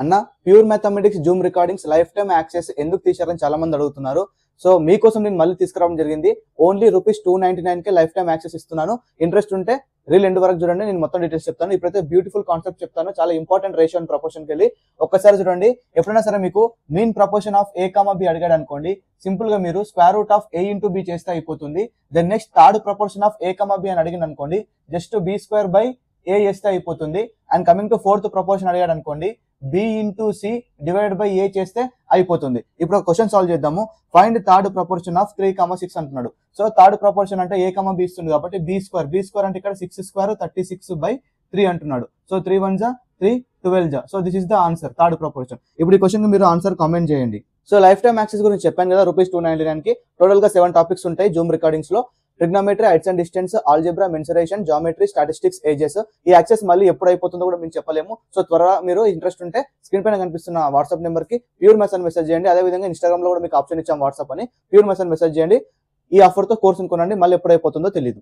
అన్న pure mathematics Zoom recordings life time access ఎందుకు తీశారని చాలా మంది అడుగుతున్నారు. సో మీకోసం నేను మళ్ళీ తీసుకురావడం జరిగింది. ఓన్లీ ₹299 లైఫ్ టైమ్ యాక్సెస్ ఇస్తున్నాను. ఇంట్రెస్ట్ ఉంటే రీల్ ఎండ్ వరకు చూడండి, నేను మొత్తం డీటెయిల్స్ చెప్తాను. ఇప్పుడైతే బ్యూటిఫుల్ కాన్సెప్ట్ చెప్తాను, చాలా ఇంపార్టెంట్ రేషియో అండ్ ప్రపోర్షన్కి వెళ్ళి ఒక్కసారి చూడండి. ఎప్పుడైనా సరే మీకు mean proportion of A, B అడిగాడు అనుకోండి, సింపుల్ గా మీరు square root of A into B చేస్తే అయిపోతుంది. Then next third proportion of A, B అని అడిగింది అనుకోండి, జస్ట్ B² చేస్తే అయిపోతుంది. And coming to fourth proportion అడిగాడు అనుకోండి, B into C divided by A చేస్తే అయిపోతుంది. ఇప్పుడు క్వశ్చన్ సాల్వ్ చేద్దాము. ఫైండ్ థర్డ్ ప్రపోర్షన్ ఆఫ్ 3, 6 అంటున్నాడు. సో థర్డ్ ప్రపోర్షన్ అంటే A, B ఇస్తుంది కాబట్టి B² అంటే ఇక్కడ 6² 36/3 అంటున్నాడు. సో 3 1 జా 3 12 జా. So this is the answer, third proportion. ఇప్పుడు ఈ క్వశ్చన్ మీరు ఆన్సర్ కామెంట్ చేయండి. సో లైఫ్ టైమ్ యాక్సెస్ గురించి చెప్పాను కదా, ₹299 కి టోటల్ గా 7 టాపిక్స్ ఉంటాయి జూమ్ రికార్డింగ్స్ లో. Trigonometry, heights and distance, algebra, mensuration, geometry, statistics, ages. ఈ యాక్సెస్ మళ్ళీ ఎప్పుడు అయిపోతుందో కూడా మేము చెప్పలేము. సో త్వరగా మీరు ఇంట్రెస్ట్ ఉంటే స్క్రీన్ పైన కనిపిస్తున్న వాట్సాప్ నెంబర్ కి ప్యూర్ మెస్ అని మెసేజ్ చేయండి. అదేవిధంగా ఇన్స్టాగ్రామ్ లో కూడా మీకు ఆప్షన్ ఇచ్చాం వాట్సాప్ అని, ప్యూర్ మెస్ అని మెసేజ్ చేయండి. ఈ ఆఫర్ తో కోర్స్ కొనండి, మళ్ళీ ఎప్పుడు అయిపోతుందో తెలియదు.